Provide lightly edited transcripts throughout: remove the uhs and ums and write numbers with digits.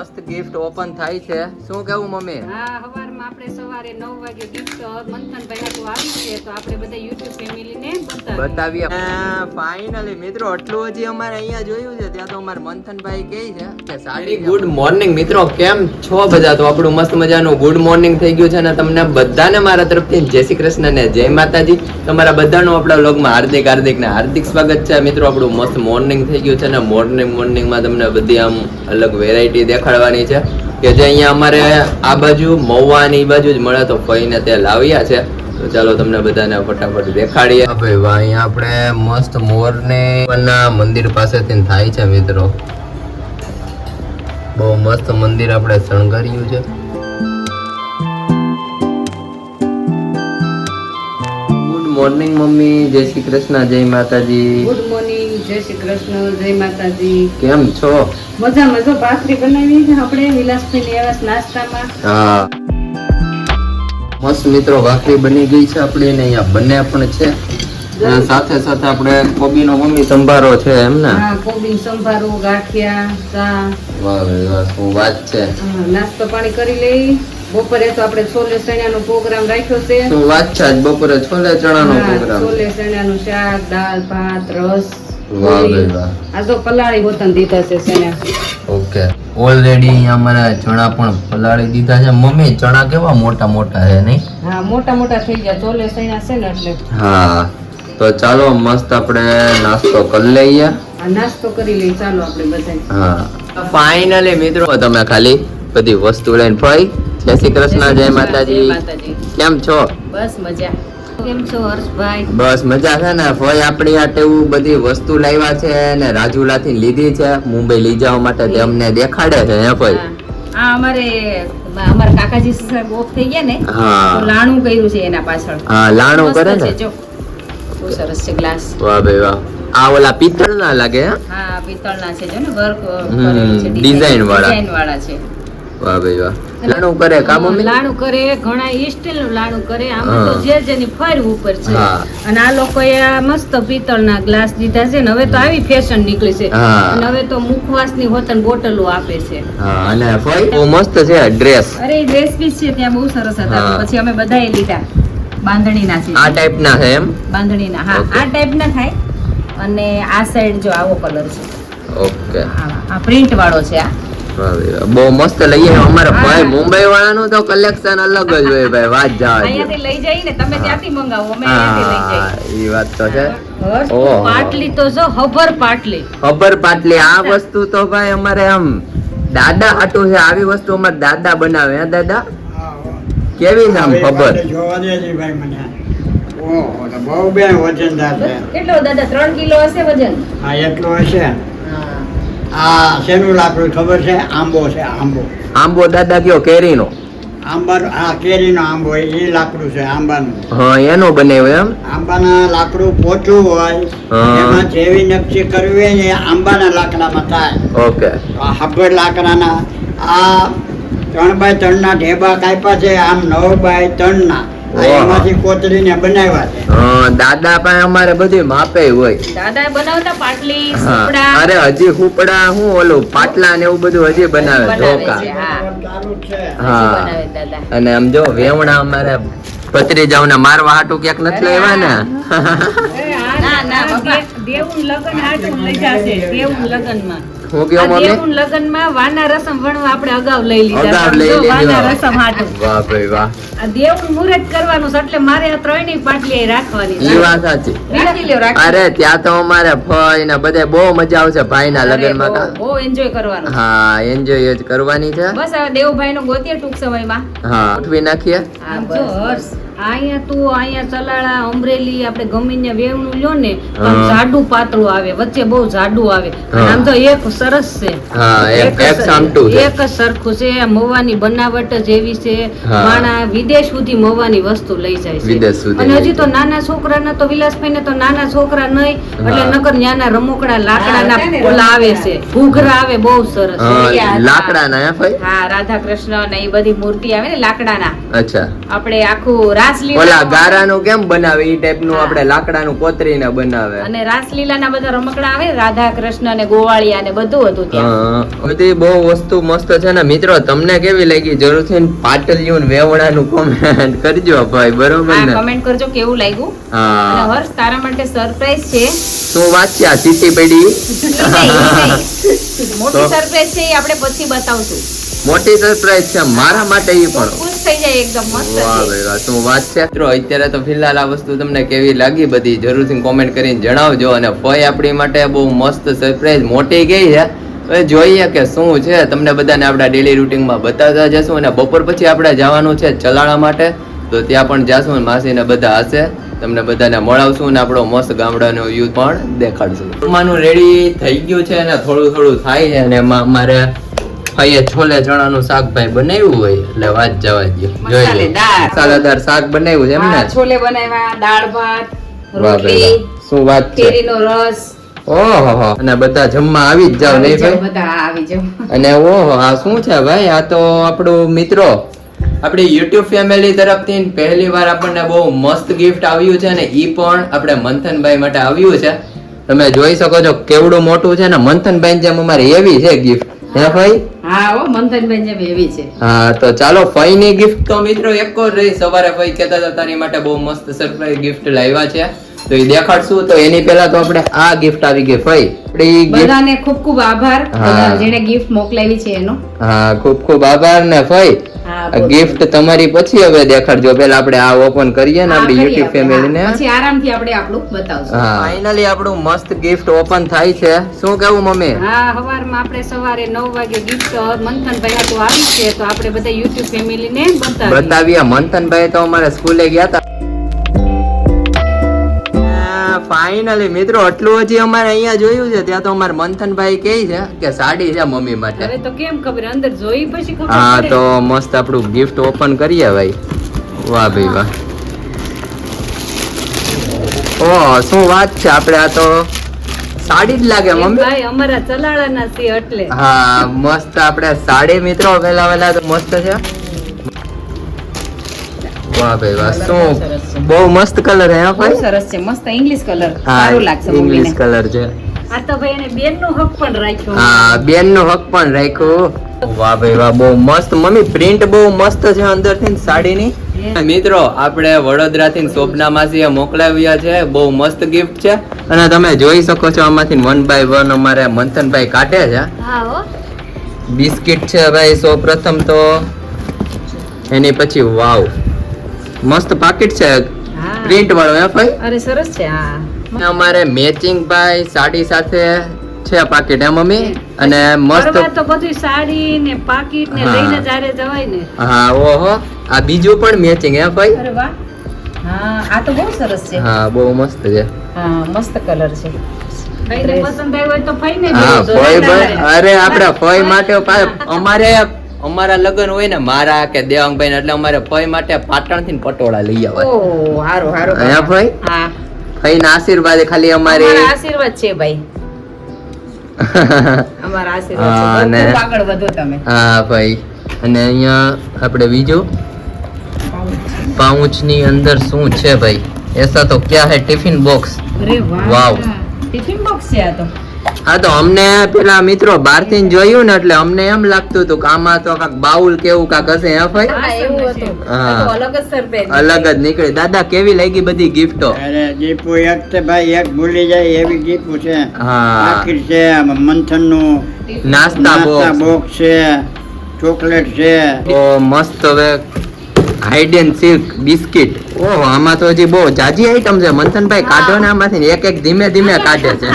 મસ્ત gift open થાય છે. શું કેવું મમ્મી? હા, હવારમાં આપણે સવારે 9 વાગે ગિફ્ટ મંથનભાઈ હાટુ આવી છે તો આપણે બધા YouTube ફેમિલીને બતાવીએ. ફાઇનલી મિત્રો આટલું હજી અમારે અહીંયા જોયું છે ત્યાં તો અમારે મંથનભાઈ કહે છે કે સાડી. ગુડ મોર્નિંગ મિત્રો, કેમ છો બધા? તો આપણું મસ્ત મજાનું ગુડ મોર્નિંગ થઈ ગયું છે અને તમને બધાને મારા તરફથી જય શ્રી કૃષ્ણ ને જય માતાજી. તમારા બધાનું આપણા વ્લોગમાં હાર્દિક સ્વાગત છે મિત્રો. આપણું મસ્ત મોર્નિંગ થઈ ગયું છે ને મોર્નિંગમાં તમને બધી આમ અલગ વેરાયટી દેખાડવાની છે કે જે અહીંયા અમારે આ બાજુ મહુવા ની બાજુ જ મળે તો ફઈને તે લાવ્યા છે. તો ચાલો તમને બધાને ફટાફટ દેખાડીએ. ભાઈ વાહ, અહીંયા આપણે મસ્ત મોરને મંદિર પાસેથી થાય છે મિત્રો. બહુ મસ્ત મંદિર આપણે શણગાર્યું છે. ગુડ મોર્નિંગ મમ્મી, જય શ્રી કૃષ્ણ, જય માતાજી. ગુડ મોર્નિંગ, જય શ્રી કૃષ્ણ, જય માતાજી. કેમ છો? મજામાં. જો ભાખરી બનાવી છે આપણે વિલાસભાઈ લેવાસ નાસ્તામાં. હા મસ્ત મિત્રો, ભાખરી બની ગઈ છે આપણી ને અહીંયા બને પણ છે. સાથે સાથે આપણે કોબીનો મમ્મી સંભારો છે એમ ને? હા, કોબી સંભારો, ગાંઠિયા, ચા. વાહ વાહ, શું વાત છે. નાસ્તો પાણી કરી લઈ. બપોરે તો આપણે છોલે ચણાનો પ્રોગ્રામ રાખ્યો છે. શું વાત છે, આજ બપોરે છોલે ચણાનો પ્રોગ્રામ. છોલે ચણાનું શાક, દાળ, ભાત, રસ. વાહ વાહ. આ તો પલાળી હોતન દીધા છે ચણા. ઓકે, ઓલરેડી અહીંયા અમારે ચણા પણ પલાળી દીધા છે. મમ્મી ચણા કેવા મોટા મોટા છે નહીં? હા, મોટા મોટા થઈ ગયા. છોલે ચણા છે ને એટલે. હા, તો ચાલો મસ્ત આપણે નાસ્તો કરી લઈએ. આ નાસ્તો કરી લઈ ચાલો આપણે બધા. હા, ફાઇનલી મિત્રો તમે ખાલી બધી વસ્તુ લઈને ફરી. જય શ્રી કૃષ્ણ, જય માતાજી. કેમ છો? બસ મજા. કેમ છો હર્ષભાઈ? બસ મજા છે ને. ફરી આપણી આ ટેવું બધી વસ્તુ લાવ્યા છે ને રાજુલાથી લીધી છે મુંબઈ લઈ જવા માટે. તે અમને દેખાડે છે હે ફરી. આ અમારા કાકાજી સાહેબ ઓફ થઈ ગયા ને, હા, તો લાણું કર્યું છે એના પાછળ. હા, લાણું કરે ને. જો બહુ સરસ છે ગ્લાસ. વાહ ભાઈ વાહ. આ ઓલા પિત્તળ ના લાગે? હા, પિત્તળના છે. જો ને વર્ક કરેલું છે, ડિઝાઇન વાળા છે. વાહ ભાઈ વાહ. લાણું કરે કા મમ્મી? લાણું કરે, ઘણા સ્ટીલ નું લાણું કરે. આમાં તો જે જેની ફર ઉપર છે. અને આ લોકોએ આ મસ્ત પિત્તળના ગ્લાસ દીધા છે ને હવે તો આવી ફેશન નીકળી છે. અને હવે તો મુખવાસની હોતન બોટલો આપે છે. હા, અને ફઈ બહુ મસ્ત છે ડ્રેસ. અરે ડ્રેસ પીસ છે ત્યાં બહુ સરસ હતા. પછી અમે બધાએ લીધા. બાંધણીના છે. આ ટાઈપના છે એમ? બાંધણીના, હા, આ ટાઈપના થાય. અને આ સાઈડ જો આવો કલર છે. ઓકે, આ પ્રિન્ટ વાળો છે. આ બહુ મસ્ત લઈએ. અમારા ભાઈ મુંબઈ વાળાનું તો કલેક્શન અલગ જ હોય ભાઈ, વાત જવા દે. અહીંયાથી લઈ જઈએ ને, તમે ત્યાંથી મંગાવો, અમે અહીંયાથી લઈ જઈએ. ઈ વાત તો છે. ઓહો, પાટલી તો જો હબર પાટલી. હબર પાટલી. આ વસ્તુ તો ભાઈ અમારે આમ દાદા હાટું છે. આવી વસ્તુ અમારે દાદા બનાવે. હે દાદા? કેવી છે આમ ખબર? જોવા દેજી ભાઈ મને. ઓહો, તો બહુ બે વજનદાર છે. કેટલો દાદા? 3 કિલો હશે વજન. હા, એટલો હશે. આ શેનું લાકડું ખબર છે? આંબો છે, આંબો. આંબો દાદા કયો? કેરીનો? આંબાનો, આ કેરીનો આંબો એ લાકડું છે આંબાનું. હા, એનું બનાવ્યું એમ? આંબાના લાકડું પોચું હોય, એમાં જેવી નકશી કરવી હોય ને આંબાના લાકડામાં થાય. ઓકે. આ હબ્બડ લાકડાના આ 3x3 ના ઢેબા કાપ્યા છે, આમ 9x3 ના. એમાંથી કોતરીને બનાવ્યા છે. દાદા પાસે અમારે બધી માપે હોય. દાદા બનાવતા પાટલી, હા. સુપડા. અરે હજી હુપડા હું ઓલું પાટલા ને એવું બધું હજી બનાવે. ધોકા. ચાલુ જ છે. હા, બનાવે દાદા. અને આમ જો વેવણા અમારે ભત્રીજાઓને મારવા હાટું ક્યાંક નથી લેવા ને. ના ના બાપા, દેવું લગન હાટું લઈ જાશે. દેવું લગનમાં. હું કયો મમ્મી? દેવું લગનમાં વાના રસમ વણવા આપણે અગાઉ લઈ લીધા. અગાઉ લઈ લીધા. વાના રસમ હાટું. વાહ ભાઈ વાહ. આ દેવું મુહૂર્ત કરવાનું છે એટલે મારે આ ત્રણેય પાટલી રાખવાની છે. ઈ વાત સાચી. રાખી લ્યો, રાખી. અરે ત્યાં તો અમારે ફઈ ને બધે બહુ મજા આવશે ભાઈના લગનમાં. બહુ એન્જોય કરવાનું. હા, એન્જોય જ કરવાની છે. બસ હવે દેવભાઈ નો ગોતીએ ટૂંક સમયમાં. હા, ઉઠવી નાખીએ. આમ જો હર્ષ, અહીંયા ચલાળા, અમરેલી, આપણે ગમે ત્યાં વેવણું લ્યો ને તો આમ જાડું પાતળું આવે, વચ્ચે બહુ જાડું આવે. અને આમ તો એક સરસ છે. હા, એક સામટું છે. એક જ સરખું છે. મવાની બનાવટ જ એવી છે. માણા વિદેશ સુધી મવાની વસ્તુ લઈ જાય છે. અને હજી તો નાના છોકરાના તો વિલાસભાઈ ને તો નાના છોકરા નહીં એટલે નકર ન્યાના રમકડા લાકડાના ઓલા આવે છે, ઘૂઘરા આવે બહુ સરસ. લાકડાના હે ભાઈ? હા, રાધા કૃષ્ણ ને એ બધી મૂર્તિ આવે ને લાકડાના. અચ્છા. આપણે આખું રાત રાસલીલા ઓલા ગારાનું કેમ બનાવે ઈ ટાઈપનું આપણે લાકડાનું કોતરીને બનાવે. અને રાસલીલાના બધા રમકડા આવે, રાધા કૃષ્ણ અને ગોવાળિયા ને બધું હતું ત્યાં. બધી બહુ વસ્તુ મસ્ત છે ને મિત્રો. તમને કેવી લાગી જરૂરથી પાટલિયું ને વેવણાનું કોમેન્ટ કરજો ભાઈ, બરોબર ને? કમેન્ટ કરજો કેવું લાગ્યું. અને હર્ષ તારા માટે સરપ્રાઈઝ છે. શું વાત છે? આ ચીટી પડી મોટી સરપ્રાઈઝ છે, એ આપણે પછી બતાવશું. મોટી સરપ્રાઈઝ છે મારા માટે ઈ પણ. ખુશ થઈ જાય એકદમ મસ્ત વાહ છે. ભાઈ વાહ, શું વાત છે મિત્રો. અત્યારે તો ફિલહાલ આ વસ્તુ તમને કેવી લાગી બધી જરૂરથી કોમેન્ટ કરીને જણાવજો. અને ફઈ આપણી માટે બહુ મસ્ત સરપ્રાઈઝ મોટી ગઈ છે. હવે જોઈએ કે શું છે, તમને બધાને આપણા ડેલી રૂટિનમાં બતાવતા જશું. અને બપોર પછી આપણે જવાનું છે ચલાણા માટે, તો ત્યાં પણ જાશું. માસીને બધા હશે, તમને બધાને મળાવશું અને આપણો મસ્ત ગામડાનો વ્યૂ પણ દેખાડશું. જમવાનું રેડી થઈ ગયું છે અને થોડું થોડું થાય છે. અને એમાં અમારે ભાઈએ છોલે ચણાનું શાક ભાઈ બનાવ્યું હોય એટલે વાત જવા દો. જોઈ લો, મસાલેદાર શાક બનાવ્યું છે એમ ને? છોલે બનાવ્યા, દાળ ભાત, વાહ ભાઈ રોટલી, વાહ, શું વાત છે. કેરીનો રસ. ઓહો, અને બધા જમવા આવી જ જાવ નહીં ભાઈ? બધા આવી જાવ. અને ઓહો, આ શું છે ભાઈ? આ તો આપણું મિત્રો આપણી YouTube ફેમિલી તરફથી પહેલી વાર આપણને બહુ મસ્ત ગિફ્ટ આવ્યું છે. અને ઈ પણ આપણે મંથનભાઈ માટે આવ્યું છે. તમે જોઈ શકો છો કેવડું મોટું છે. ને મંથનભાઈ જેમ અમારે એવી છે ગિફ્ટ, હે ભાઈ? હા હો, મંથનબેન જેમ એવી છે. હા, તો ચાલો ફઈ ની ગિફ્ટ તો મિત્રો એક જ રહી. સવારે ફઈ કહેતા હતા તારી માટે બહુ મસ્ત સરપ્રાઈઝ ગિફ્ટ લાવ્યા છે, તો એ દેખાડશું. તો એની પહેલા તો આપણે આ ગિફ્ટ આવી ગઈ ફઈ. આપણી બધાને ખૂબ ખૂબ આભાર, બધા જેણે ગિફ્ટ મોકલાવી છે એનો. હા, ખૂબ ખૂબ આભાર. ને ફઈ ગિફ્ટ તમારી પછી હવે દેખાડજો. પહેલા આપણે આ ઓપન કરીએ ને આપણી YouTube ફેમિલી ને, પછી આરામથી આપણે આપણું બતાવશું. હા, ફાઇનલી આપણું મસ્ત ગિફ્ટ ઓપન થાય છે. શું કહેવું મમ્મી? હા, સવારમાં આપણે સવારે 9 વાગે ગિફ્ટ મંથનભાઈ હાટુ આવી છે, તો આપણે બધા YouTube ફેમિલી ને બતાવીએ. મંથનભાઈ તો અમારે સ્કૂલે ગયા હતા. ફાઇનલી મિત્રો આટલું હજી અમારે અહીંયા જોયું છે. ત્યાં તો અમારે મંથનભાઈ કહે છે કે સાડી છે મમ્મી માટે. હવે તો કેમ ખબર, અંદર જોઈ પછી ખબર હા, પડે. તો મસ્ત આપણું ગિફ્ટ ઓપન કરીએ ભાઈ. વાહ ભાઈ વાહ, ઓહ શું વાત છે. આપણે આ તો સાડી જ લાગે મમ્મી. ભાઈ અમારા ચલાળાના છે એટલે. હા, મસ્ત આપણે સાડી મિત્રો વેલા તો મસ્ત છે. વાહ ભાઈ વાહ, શું બહુ મસ્ત કલર હે હા ભાઈ? સરસ છે, મસ્ત ઇંગ્લિશ કલર, હા, સારું લાગશે મમ્મીને. ઇંગ્લિશ કલર છે. આ તો ભાઈ એને બેનનો હક પણ રાખ્યો. હા, બેન નો હક પણ રાખ્યો. વાહ ભાઈ વાહ, બહુ મસ્ત મમ્મી. પ્રિન્ટ બહુ મસ્ત છે અંદરથી સાડીની. મિત્રો આપણે વડોદરાથી શોભના માસીએ મોકલાવ્યા છે. બહુ મસ્ત ગિફ્ટ છે. અને તમે જોઈ શકો છો આમાંથી 1 by 1 અમારે મંથનભાઈ કાઢે છે. હા હો, બિસ્કિટ છે ભાઈ સૌ પ્રથમ તો. એની પછી વાવ મસ્ત પાકીટ છે, પ્રિન્ટ વાળો હે ભાઈ? અરે સરસ છે. હા, અમારે મેચિંગ ભાઈ સાડી સાથે છે પાકીટ હે મમ્મી. અને મસ્ત ફરવા તો બધું સાડી ને પાકીટ ને લઈને જારે જવાય ને. હા, ઓહો, આ બીજું પણ મેચિંગ હે ભાઈ? અરે વાહ, હા આ તો બહુ સરસ છે. હા, બહુ મસ્ત છે. હા, મસ્ત કલર છે. ભાઈને પસંદ આવ્યો હોય તો ફઈને હા, ભેજો. ફઈ ભાઈ, અરે આપણે ફઈ માટે અમારે અમારા લગ્ન હોય ને મારા કે દેવાંગભાઈ એટલે અમારે ફઈ માટે પાટણ થી પટોળા લઈ આવે. ઓહ, હારું હારું. હે ભાઈ? હા, ફઈ ના આશીર્વાદ ખાલી અમારે. અમારા આશીર્વાદ છે ભાઈ. અમારા આશીર્વાદ હા, છે. ને- ખૂબ આગળ વધો તમે. હા ભાઈ. અને અહીંયા આપણે બીજું પાઉચ ની અંદર શું છે ભાઈ? એસા તો ક્યાં હે? Tiffin box. અરે વાહ, વાવ. ટિફિન બોક્સ છે આ તો. હા, તો અમને પેલા મિત્રો બહારથી જોયું ને એટલે અમને એમ લાગતું હતું કે આમાં તો કાંક બાઉલ કેવું કાંક હશે હે ભાઈ? હા, એવું હતું. હા. આ તો અલગ જ સરપ્રાઈઝ. અલગ જ નીકળી. દાદા કેવી લાગી બધી ગિફ્ટો? અરે દીપુ એક તે ભાઈ એક ભૂલી જાય એવી દીપુ છે. હા, પાકીટ છે, મંથન નું નાસ્તા નાસ્તા બોક્સ. બોક્સ છે, ચોકલેટ છે. ઓ મસ્ત. હવે હાઈડ એન્ડ સિલ્ક બિસ્કિટ. ઓહો, આમાં તો હજી બહુ જાજી આઈટમ છે. મંથનભાઈ કાઢો ને આમાંથી એક એક ધીમે ધીમે કાઢે છે.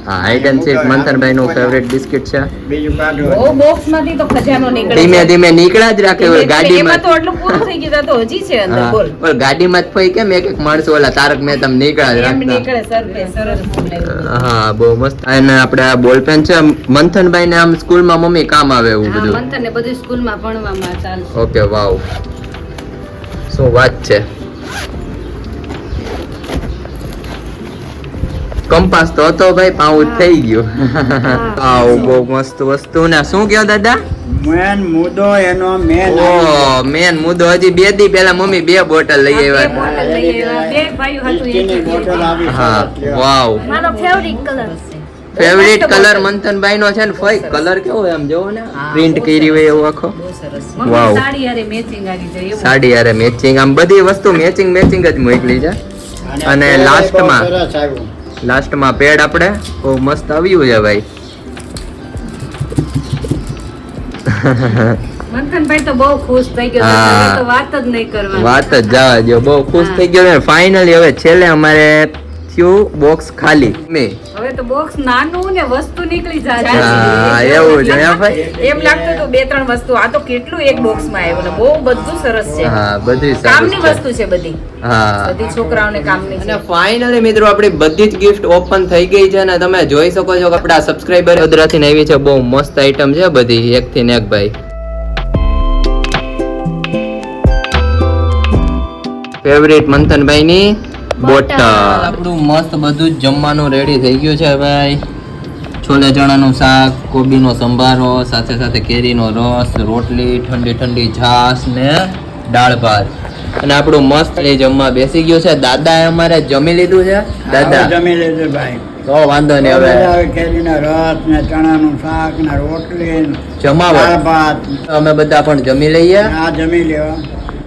હા, હાઈડ એન્ડ સિલ્ક મંથનભાઈ નું ફેવરેટ બિસ્કિટ છે. બીજું કાઢો. ઓ બોક્સ માંથી તો ખજાનો નીકળે ધીમે છે. ધીમે નીકળ્યા જ રાખે. ઓલી એમાં ગાડીમાં તો આટલું પૂરું થઈ ગયું તો હજી છે અંદર. હા, બોલ. ઓલી ગાડીમાં જ ફઈ કેમ એક એક માણસો ઓલા તારક મહેતા નીકળ્યા જ એમ રાખતા. નીકળે સરપ્રાઈઝ, સરસ બોલાવ્યું. હા, બહુ મસ્ત. અને આપણે આ બોલપેન છે મંથનભાઈ ને આમ સ્કૂલમાં મમ્મી કામ આવે એવું હા, બધું. મંથન ને બધું સ્કૂલમાં ભણવામાં ચાલશે. ઓકે, વાવ, શું વાત છે. કંપાસ તો હતો ભાઈ, પાઉં થઈ ગયું. આવ બહુ મસ્ત વસ્તુ. ને શું કયો દાદા? મેન મુદ્દો એનો મેન મુદ્દો હજી 2 દી પહેલા મમ્મી 2 બોટલ લઈ આવ્યા. હા વાવ. મારો ફેવરિટ કલર છે. ફેવરિટ કલર મંથનભાઈ નો છે ને. ફઈ કલર કેવો હોય આમ જોવો ને, પ્રિન્ટ કરી હોય એવો આખો. વાવ. સાડી હારે મેચિંગ આવી જાય એવું. સાડી હારે મેચિંગ, આમ બધી વસ્તુ મેચિંગ જ મોકલી છે. અને લાસ્ટમાં પેડ આપણે બહુ મસ્ત આવ્યું છે ભાઈ. મંથનભાઈ તો બહુ ખુશ થઈ ગયો. હવે તો વાત જ નહીં કરવાની. વાત જ જવા દો, બહુ ખુશ થઈ ગયો ને. ફાઇનલી હવે છેલ્લે અમારે થયું બોક્સ ખાલી. હવે તો બોક્સ નાનું ને વસ્તુ નીકળી જાય. હા એવું છે હે ભાઈ. એમ લાગતું તો 2-3 વસ્તુ, આ તો કેટલું એક બોક્સ માં આવ્યું ને બહુ બધું સરસ છે. હા બધી કામની વસ્તુ છે બધી, હા બધી છોકરાઓને કામની છે. અને ફાઇનલી મિત્રો આપણી બધી જ ગિફ્ટ ઓપન થઈ ગઈ છે ને તમે જોઈ શકો છો કે આપણા સબસ્ક્રાઇબર વડોદરાથી આવી છે. બહુ મસ્ત આઈટમ છે બધી, એક થી ને એક ભાઈ. ફેવરિટ મંથનભાઈ ની બોટલ. આપણું મસ્ત બધું જ જમવાનું રેડી થઈ ગયું છે ભાઈ. છોલે ચણાનું શાક, કોબીનો સંભારો, સાથે સાથે કેરીનો રસ, રોટલી, ઠંડી છાશ ને દાળ ભાત. અને આપણું મસ્ત એ જમવા બેસી ગયું છે. દાદાએ અમારે જમી લીધું છે. દાદા જમી લેજો ભાઈ. તો વાંધો નહીં, હવે કેરીના રસ ને ચણાનું શાક ને રોટલી જમાવટ દાળ ભાત અમે બધા પણ જમી લઈએ. આ જમી લેવા.